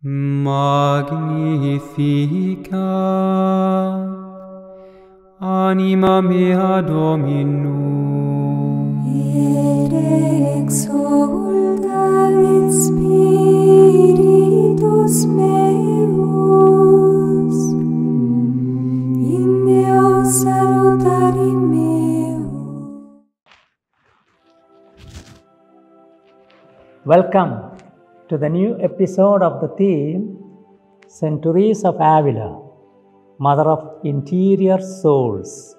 Magnificat anima mea Dominum, et exsultat spiritus meus in Deo salutari meo. Welcome to the new episode of the theme St.Teresa of Avila, Mother of Interior Souls.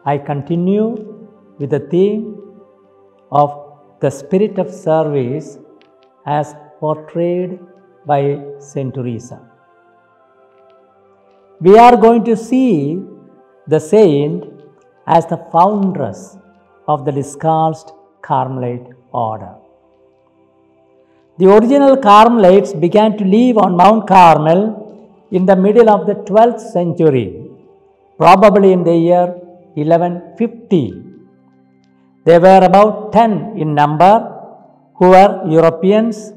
I continue with the theme of the spirit of service as portrayed by St. Teresa. We are going to see the saint as the foundress of the discalced Carmelite order. The original Carmelites began to live on Mount Carmel in the middle of the 12th century, probably in the year 1150. They were about 10 in number, who were Europeans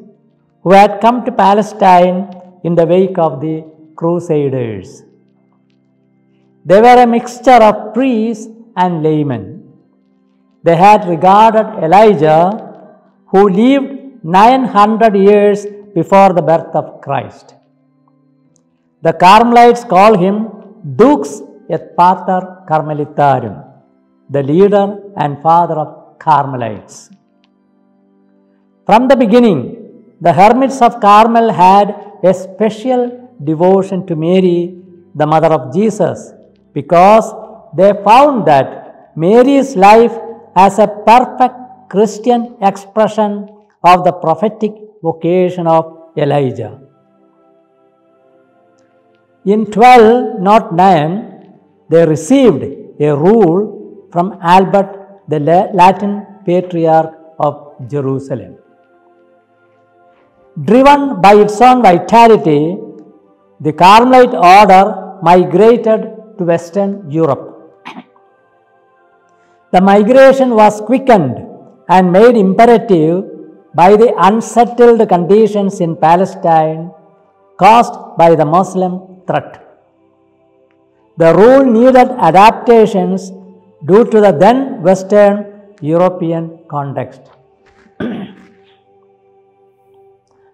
who had come to Palestine in the wake of the Crusaders. They were a mixture of priests and laymen. They had regarded Elijah, who lived 900 years before the birth of Christ. The Carmelites call him Dux et Pater Carmelitarum, the leader and father of Carmelites. From the beginning, the hermits of Carmel had a special devotion to Mary, the mother of Jesus, because they found that Mary's life as a perfect Christian expression of the prophetic vocation of Elijah. In 1209, they received a rule from Albert, the Latin Patriarch of Jerusalem. Driven by its own vitality, the Carmelite order migrated to Western Europe. The migration was quickened and made imperative by the unsettled conditions in Palestine caused by the Muslim threat. The rule needed adaptations due to the then Western European context.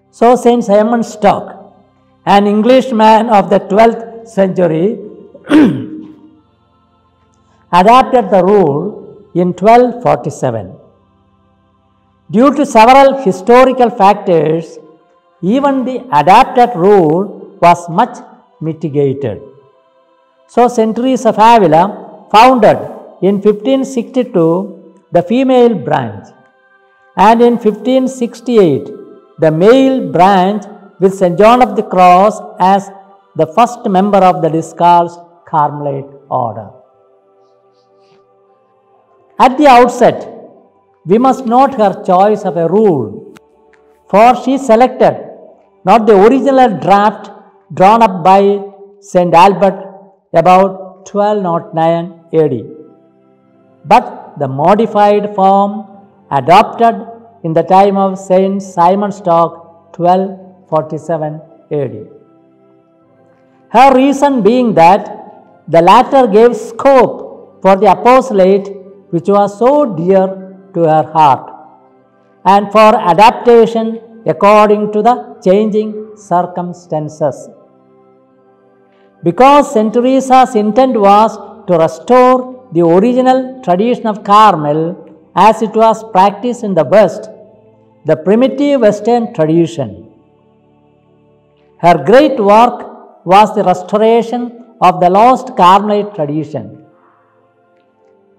So St. Simon Stock, an Englishman of the 12th century, adapted the rule in 1247. Due to several historical factors, even the adapted rule was much mitigated. So St. Teresa of Avila founded in 1562 the female branch, and in 1568 the male branch, with St. John of the Cross as the first member of the discalced Carmelite order. At the outset, we must note her choice of a rule, for she selected not the original draft drawn up by St. Albert about 1209 AD, but the modified form adopted in the time of St. Simon Stock 1247 AD. Her reason being that the latter gave scope for the apostolate which was so dear to her heart, and for adaptation according to the changing circumstances. Because St. Teresa's intent was to restore the original tradition of Carmel as it was practiced in the West, the primitive Western tradition. Her great work was the restoration of the lost Carmelite tradition.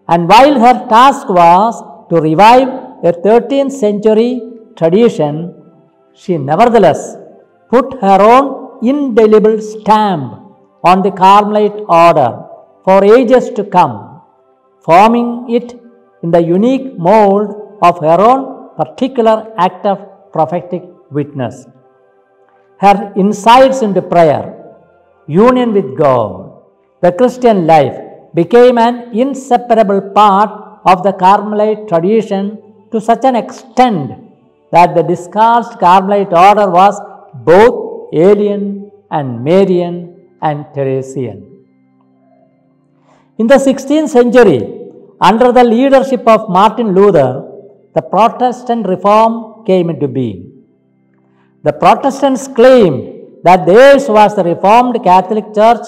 And while her task was to revive a 13th century tradition, she nevertheless put her own indelible stamp on the Carmelite order for ages to come, forming it in the unique mold of her own particular act of prophetic witness. Her insights into prayer, union with God, the Christian life became an inseparable part of the Carmelite tradition to such an extent that the discalced Carmelite order was both alien and Marian and Teresian. In the 16th century, under the leadership of Martin Luther, the Protestant reform came into being. The Protestants claimed that theirs was the Reformed Catholic Church,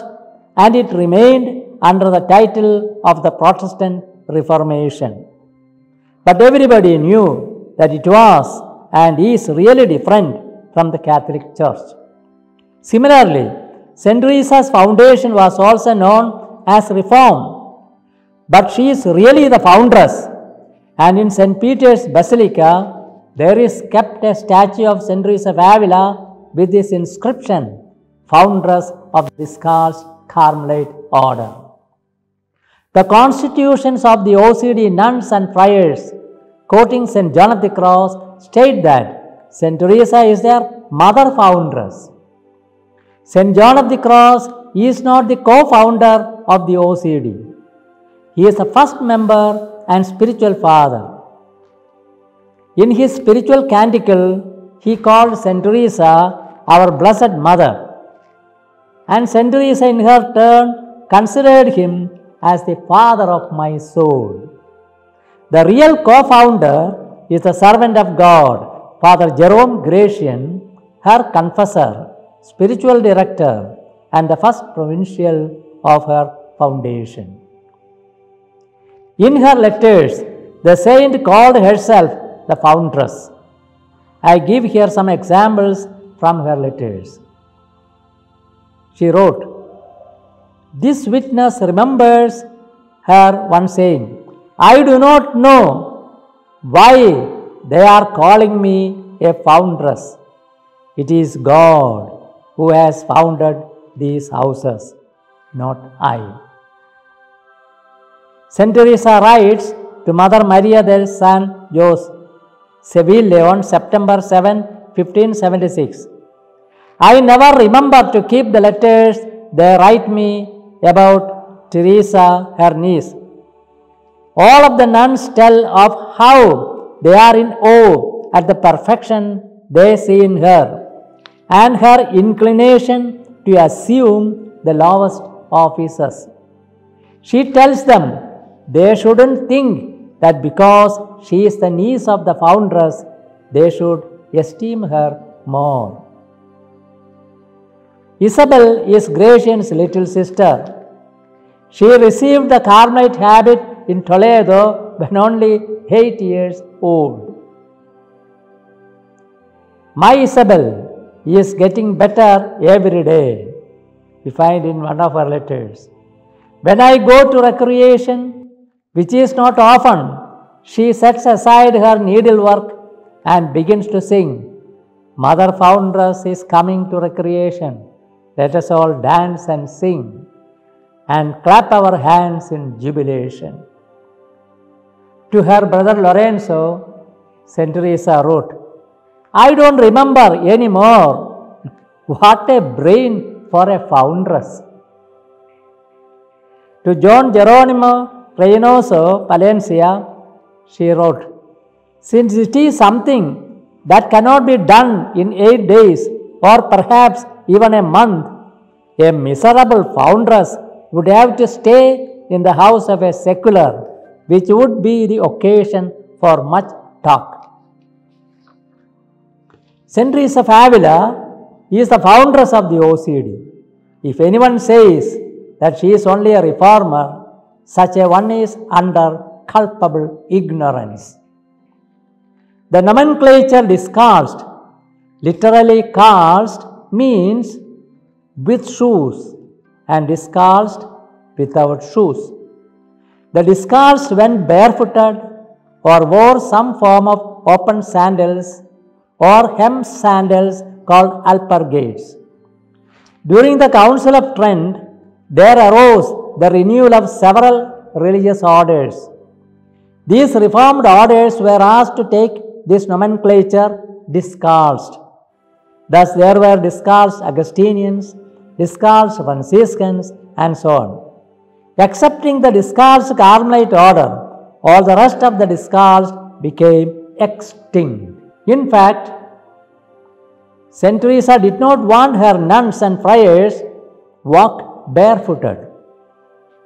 and it remained under the title of the Protestant Reformation. But everybody knew that it was and is really different from the Catholic Church. Similarly, St. Teresa's foundation was also known as Reform, but she is really the foundress, and in St. Peter's Basilica, there is kept a statue of St. Teresa of Avila with this inscription, Foundress of the Discalced Carmelite Order. The constitutions of the OCD nuns and friars, quoting St. John of the Cross, state that St. Teresa is their mother foundress. St. John of the Cross is not the co-founder of the OCD. He is the first member and spiritual father. In his spiritual canticle, he called St. Teresa our Blessed Mother, and St. Teresa in her turn considered him as the father of my soul. The real co-founder is the servant of God, Father Jerome Gratian, her confessor, spiritual director, and the first provincial of her foundation. In her letters, the saint called herself the foundress. I give here some examples from her letters. She wrote, "This witness remembers her once saying, 'I do not know why they are calling me a foundress. It is God who has founded these houses, not I.'" St. Teresa writes to Mother Maria del San Jose, Seville on September 7, 1576, "I never remember to keep the letters they write me about Teresa, her niece. All of the nuns tell of how they are in awe at the perfection they see in her, and her inclination to assume the lowest offices. She tells them they shouldn't think that because she is the niece of the foundress, they should esteem her more." Isabel is Gratian's little sister. She received the Carmelite habit in Toledo when only 8 years old. My Isabel is getting better every day, we find in one of her letters. When I go to recreation, which is not often, she sets aside her needlework and begins to sing, "Mother Foundress is coming to recreation. Let us all dance and sing and clap our hands in jubilation." To her brother Lorenzo, St. Teresa wrote, "I don't remember anymore. What a brain for a foundress." To John Geronimo Reynoso, Palencia, she wrote, "Since it is something that cannot be done in 8 days or perhaps even a month, a miserable foundress would have to stay in the house of a secular, which would be the occasion for much talk." St. Teresa of Avila is the foundress of the OCD. If anyone says that she is only a reformer, such a one is under culpable ignorance. The nomenclature discalced, literally calced, means with shoes, and discalced without shoes. The discalced went barefooted or wore some form of open sandals or hem sandals called alpargates. During the Council of Trent, there arose the renewal of several religious orders. These reformed orders were asked to take this nomenclature discalced. Thus there were discalced Augustinians, discalced Franciscans, and so on. Excepting the discalced Carmelite order, all the rest of the discalced became extinct. In fact, St. Teresa did not want her nuns and friars walk barefooted.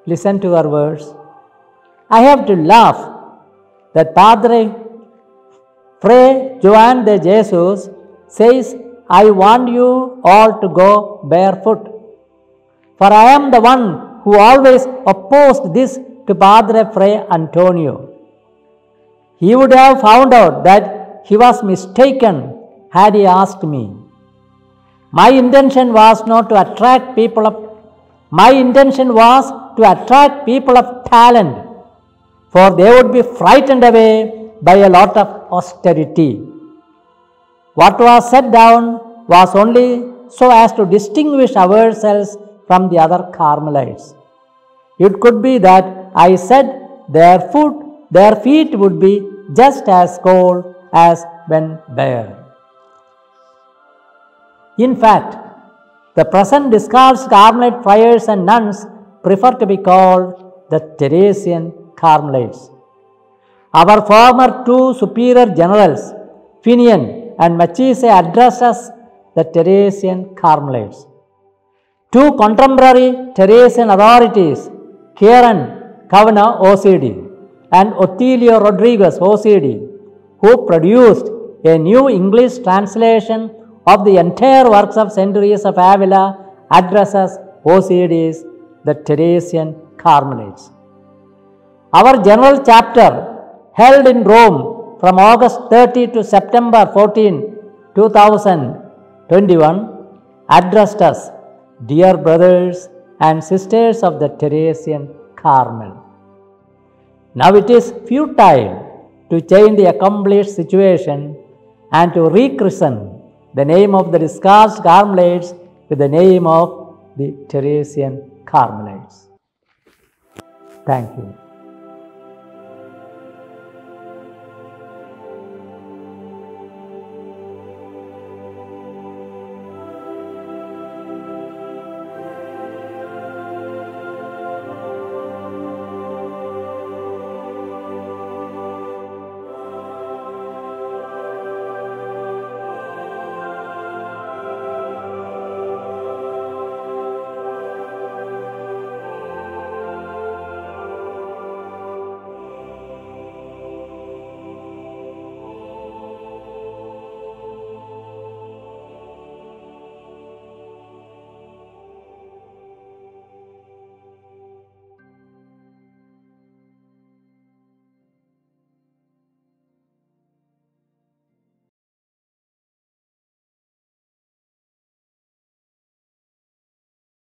Listen to her words. I have to laugh that Padre Fray Juan de Jesus says, I want you all to go barefoot. For I am the one who always opposed this to Padre Fray Antonio. He would have found out that he was mistaken had he asked me. My intention was to attract people of talent, for they would be frightened away by a lot of austerity. What was set down was only so as to distinguish ourselves from the other Carmelites. It could be that I said their feet would be just as cold as when bare. In fact, the present discalced Carmelite friars and nuns prefer to be called the Theresian Carmelites. Our former two superior generals, Finian and Machice, addressed us the Theresian Carmelites. Two contemporary Theresian authorities, Kieran Kavanagh, OCD, and Ottilio Rodriguez, OCD, who produced a new English translation of the entire works of St. Teresa of Avila, addresses OCDs, the Theresian Carmelites. Our general chapter, held in Rome from August 30 to September 14, 2021, addressed us, dear brothers and sisters of the Theresian Carmel. Now it is futile to change the accomplished situation and to rechristen the name of the discalced Carmelites with the name of the Theresian Carmelites. Thank you.